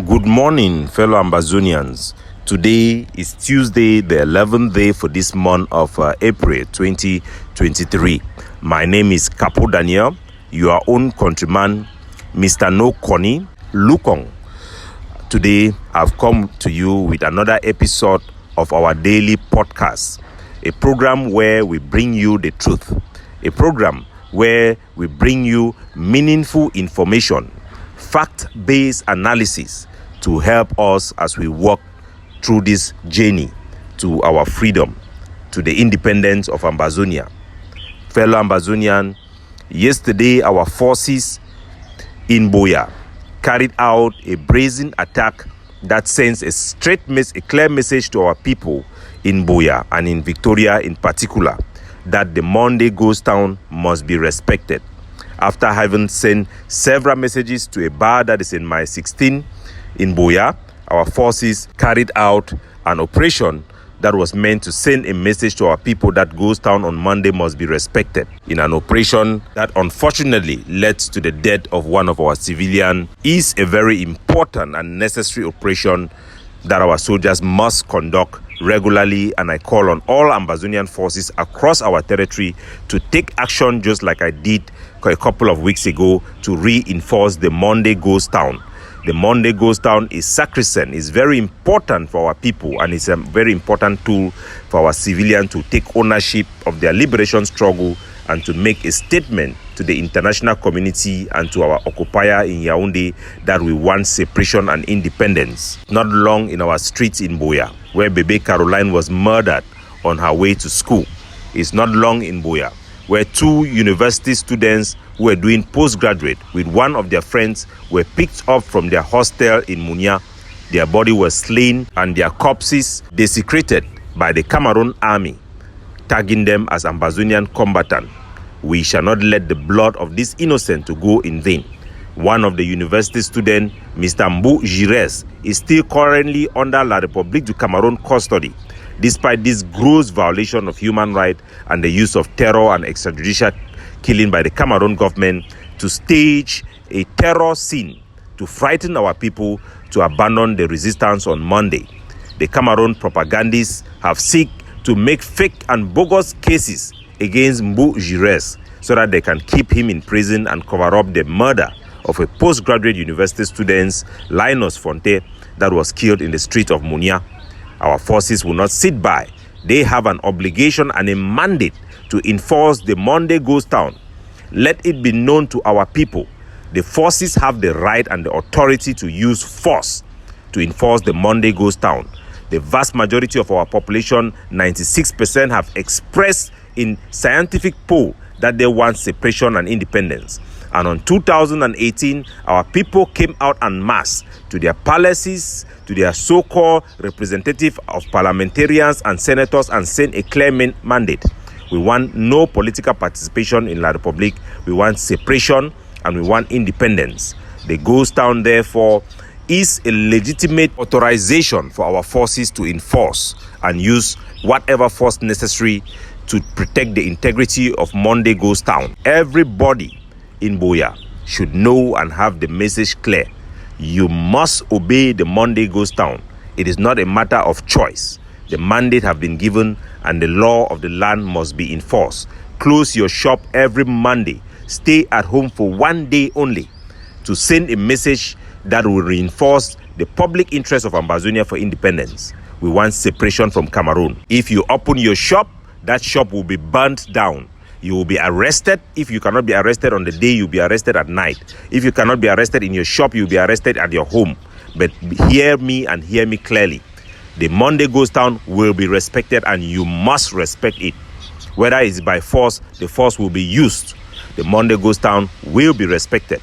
Good morning, fellow Ambazonians. Today is Tuesday, the 11th day for this month of April 2023. My name is Kapo Daniel, your own countryman, Mr. No Koni Lukong. Today, I've come to you with another episode of our daily podcast, a program where we bring you the truth, a program where we bring you meaningful information, fact-based analysis to help us as we walk through this journey to our freedom, to the independence of Ambazonia. Fellow Ambazonian, yesterday our forces in Buea carried out a brazen attack that sends a clear message to our people in Buea and in Victoria in particular, that the Monday Ghost Town must be respected. After having sent several messages to a bar that is in Mile 16 in Buea, our forces carried out an operation that was meant to send a message to our people that Ghost Town on Monday must be respected. In an operation that unfortunately led to the death of one of our civilians, is a very important and necessary operation that our soldiers must conduct regularly, and I call on all Ambazonian forces across our territory to take action just like I did a couple of weeks ago to reinforce the Monday Ghost Town. The Monday Ghost Town is sacrosanct, is very important for our people, and it's a very important tool for our civilians to take ownership of their liberation struggle and to make a statement to the international community and to our occupier in Yaoundé that we want separation and independence. Not long in our streets in Buea, where Bebe Caroline was murdered on her way to school. It's not long in Buea, where two university students who were doing postgraduate with one of their friends were picked up from their hostel in Munya. Their body was slain and their corpses desecrated by the Cameroon army, tagging them as Ambazonian combatants. We shall not let the blood of this innocent to go in vain. One of the university students, Mr. Mbu Gires, is still currently under La République du Cameroon custody, despite this gross violation of human rights and the use of terror and extrajudicial killing by the Cameroon government to stage a terror scene to frighten our people to abandon the resistance on Monday. The Cameroon propagandists have sought to make fake and bogus cases against Mbu Gires so that they can keep him in prison and cover up the murder of a postgraduate university student, Linus Fonte, that was killed in the street of Munya. Our forces will not sit by. They have an obligation and a mandate to enforce the Monday Ghost Town. Let it be known to our people, the forces have the right and the authority to use force to enforce the Monday Ghost Town. The vast majority of our population, 96%, have expressed in scientific poll that they want separation and independence. And on 2018, our people came out en masse to their palaces, to their so-called representative of parliamentarians and senators, and sent a clear mandate. We want no political participation in La République. We want separation and we want independence. The Ghost Town, therefore, is a legitimate authorization for our forces to enforce and use whatever force necessary to protect the integrity of Monday Ghost Town. Everybody in Buea should know and have the message clear. You must obey the Monday Ghost Town. It is not a matter of choice. The mandate have been given and the law of the land must be enforced. Close your shop every Monday. Stay at home for one day only to send a message that will reinforce the public interest of Ambazonia for independence. We want separation from Cameroon. If you open your shop, that shop will be burnt down. You will be arrested. If you cannot be arrested on the day, you'll be arrested at night. If you cannot be arrested in your shop, you'll be arrested at your home. But hear me and hear me clearly. The Monday Ghost Town will be respected and you must respect it. Whether it's by force, the force will be used. The Monday Ghost Town will be respected.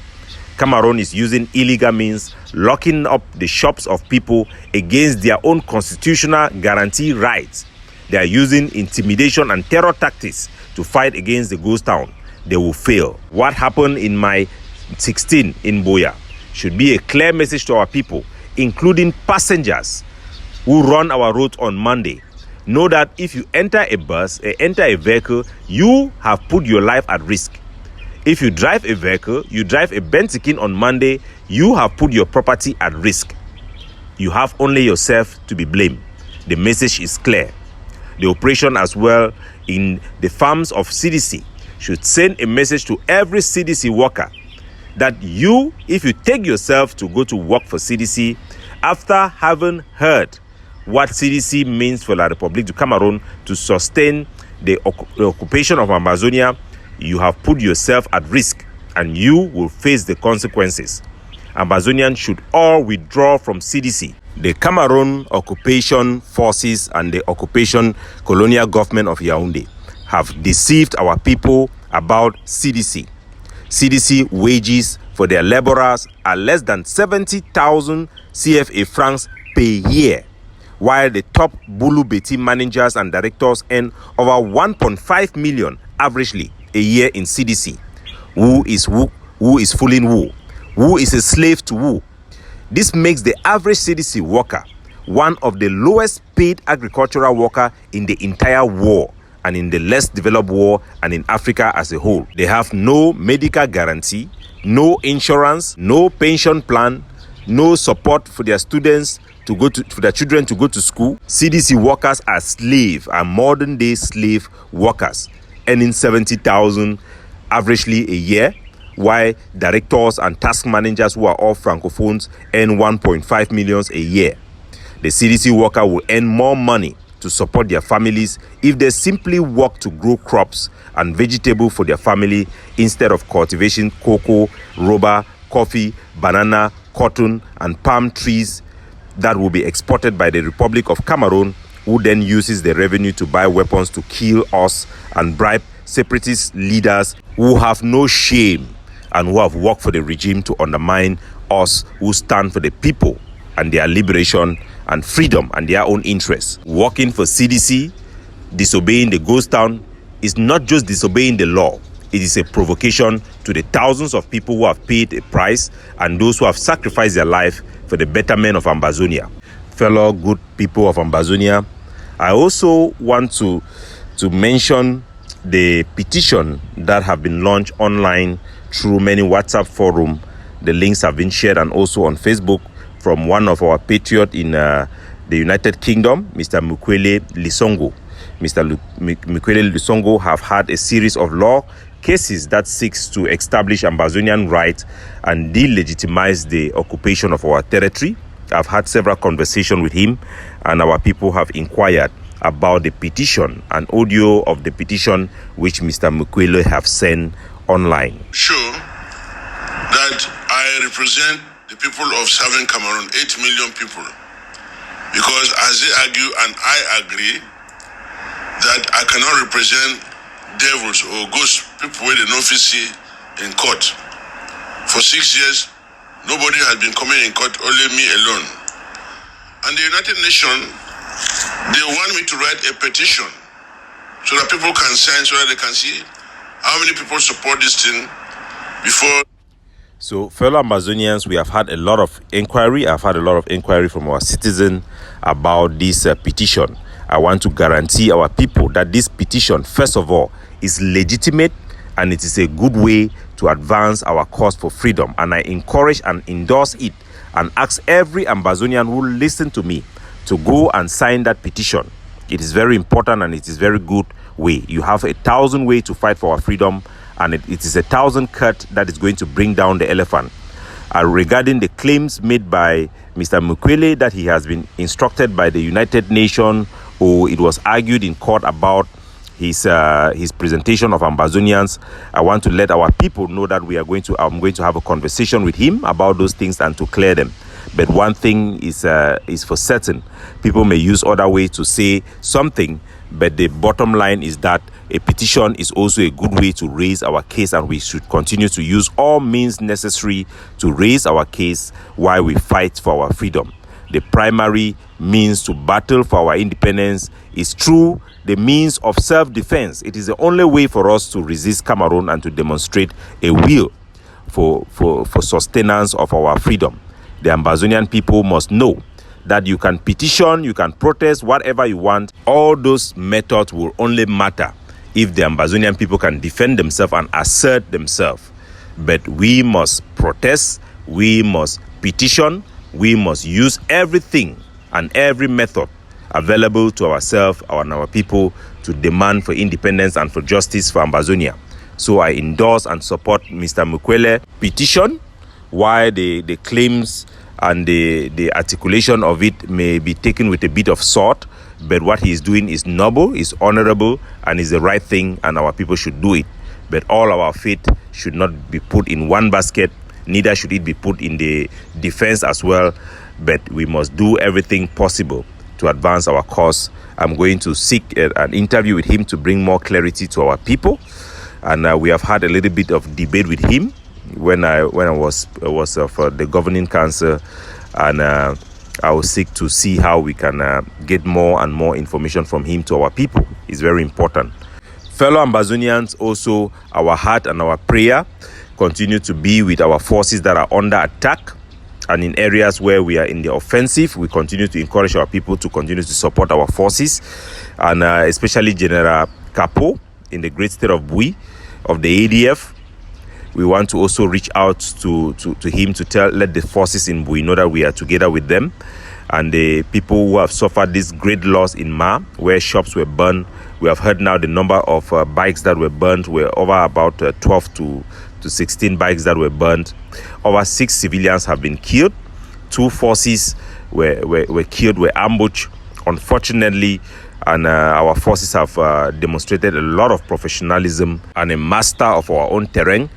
Cameroon is using illegal means, locking up the shops of people against their own constitutional guaranteed rights. They are using intimidation and terror tactics to fight against the Ghost Town. They will fail. What happened in Mile 16 in Buea should be a clear message to our people, including passengers who run our roads on Monday. Know that if you enter a bus, enter a vehicle, you have put your life at risk. If you drive a vehicle, you drive a Bentaykin on Monday, you have put your property at risk. You have only yourself to be blamed. The message is clear. The operation as well in the farms of CDC should send a message to every CDC worker that if you take yourself to go to work for CDC, after having heard what CDC means for La République du Cameroon to sustain the occupation of Amazonia, you have put yourself at risk and you will face the consequences. Amazonians should all withdraw from CDC. The Cameroon occupation forces and the occupation colonial government of Yaoundé have deceived our people about CDC. CDC wages for their laborers are less than 70,000 CFA francs per year, while the top Bulu Beti managers and directors earn over 1.5 million averagely a year in CDC. Who is fooling who? Who is a slave to who? This makes the average CDC worker one of the lowest paid agricultural worker in the entire world and in the less developed world and in Africa as a whole. They have no medical guarantee, no insurance, no pension plan, no support for their students for their children to go to school. CDC workers are modern day slave workers, earning 70,000 averagely a year, while directors and task managers who are all francophones earn 1.5 million a year. The CDC worker will earn more money to support their families if they simply work to grow crops and vegetables for their family instead of cultivation cocoa, rubber, coffee, banana, cotton, and palm trees that will be exported by the Republic of Cameroon, who then uses the revenue to buy weapons to kill us and bribe separatist leaders who have no shame and who have worked for the regime to undermine us who stand for the people and their liberation and freedom and their own interests. Working for CDC, disobeying the ghost town, is not just disobeying the law. It is a provocation to the thousands of people who have paid a price and those who have sacrificed their life for the betterment of Ambazonia. Fellow good people of Ambazonia, I also want to mention the petition that have been launched online through many WhatsApp forums. The links have been shared and also on Facebook from one of our patriots in the United Kingdom, Mr. Mukwele Lisongo. Mr. Mukwele Lisongo have had a series of law cases that seeks to establish Ambazonian rights and delegitimize the occupation of our territory. I've had several conversations with him, and our people have inquired about the petition, an audio of the petition which Mr. Mukwele have sent online. Sure that I represent the people of Southern Cameroon, 8 million people, because as they argue and I agree that I cannot represent devils or ghosts, people with an office in court. For 6 years, nobody has been coming in court, only me alone. And the United Nations, they want me to write a petition so that people can sign, so that they can see how many people support this thing before. So, fellow Ambazonians, we have had a lot of inquiry. I've had a lot of inquiry from our citizens about this petition. I want to guarantee our people that this petition, first of all, is legitimate and it is a good way to advance our cause for freedom. And I encourage and endorse it and ask every Ambazonian who listen to me to go and sign that petition. It is very important and it is very good way. You have 1,000 ways to fight for our freedom, and it is 1,000 cut that is going to bring down the elephant. Regarding the claims made by Mr. Mukwele that he has been instructed by the United Nations, or it was argued in court about his presentation of Ambazonians, I want to let our people know that I'm going to have a conversation with him about those things and to clear them. But one thing is for certain: people may use other ways to say something, but the bottom line is that a petition is also a good way to raise our case, and we should continue to use all means necessary to raise our case while we fight for our freedom. The primary means to battle for our independence is through the means of self-defense. It is the only way for us to resist Cameroon and to demonstrate a will for sustenance of our freedom. The Ambazonian people must know that you can petition, you can protest, whatever you want. All those methods will only matter if the Ambazonian people can defend themselves and assert themselves. But we must protest, we must petition, we must use everything and every method available to ourselves and our people to demand for independence and for justice for Ambazonia. So I endorse and support Mr. Mukwele petition. While the claims and the articulation of it may be taken with a bit of salt, but what he is doing is noble, is honorable, and is the right thing, and our people should do it. But all our faith should not be put in one basket, neither should it be put in the defense as well, but we must do everything possible to advance our cause. I'm going to seek an interview with him to bring more clarity to our people, and we have had a little bit of debate with him when I was for the governing council, and I will seek to see how we can get more and more information from him to our people. It's very important. Fellow Ambazonians, also our heart and our prayer continue to be with our forces that are under attack, and in areas where we are in the offensive, we continue to encourage our people to continue to support our forces, and especially General Kapo in the great state of Bui of the ADF. We want to also reach out to him to let the forces in Bui know that we are together with them, and the people who have suffered this great loss in Ma, where shops were burned. We have heard now the number of bikes that were burned were over about 12 to 16 bikes that were burned. Over 6 civilians have been killed. 2 forces were killed, were ambushed, unfortunately, and our forces have demonstrated a lot of professionalism and a master of our own terrain,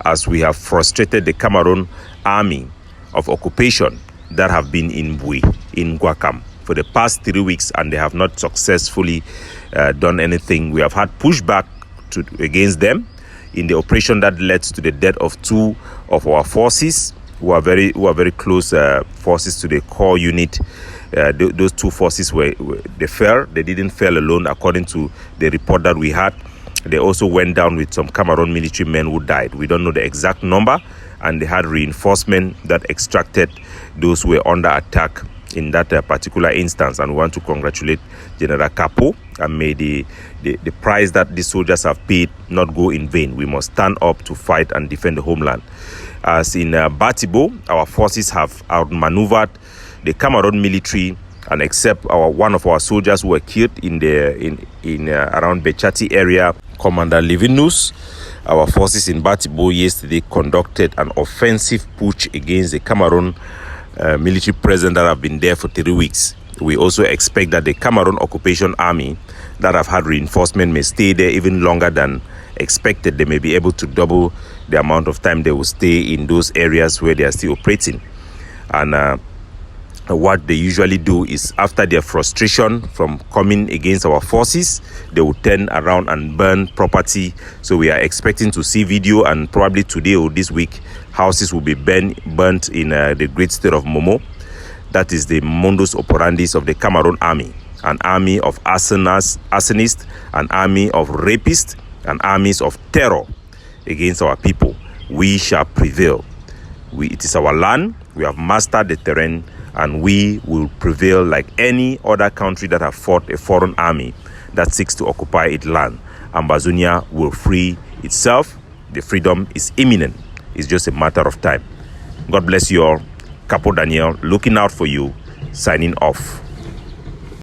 as we have frustrated the Cameroon army of occupation that have been in Bui, in Guakam, for the past 3 weeks, and they have not successfully done anything. We have had pushback against them in the operation that led to the death of 2 of our forces who are very close forces to the core unit. Those 2 forces they fell. They didn't fall alone, according to the report that we had. They also went down with some Cameroon military men who died. We don't know the exact number, and they had reinforcement that extracted those who were under attack in that particular instance. And we want to congratulate General Kapo, and may the price that these soldiers have paid not go in vain. We must stand up to fight and defend the homeland. As in Batibo, our forces have outmaneuvered the Cameroon military, and except one of our soldiers who were killed in around Bechati area, Commander Livinus, our forces in Batibo yesterday conducted an offensive push against the Cameroon military presence that have been there for 3 weeks. We also expect that the Cameroon occupation army that have had reinforcement may stay there even longer than expected. They may be able to double the amount of time they will stay in those areas where they are still operating. And what they usually do is, after their frustration from coming against our forces, they will turn around and burn property. So we are expecting to see video, and probably today or this week, houses will be burnt in the great state of Momo. That is the modus operandi of the Cameroon army. An army of arsonists, an army of rapists, and armies of terror against our people. We shall prevail. It is our land. We have mastered the terrain, and we will prevail like any other country that have fought a foreign army that seeks to occupy its land. Ambazonia will free itself. The freedom is imminent. It's just a matter of time. God bless you all. Capo Daniel, looking out for you, signing off.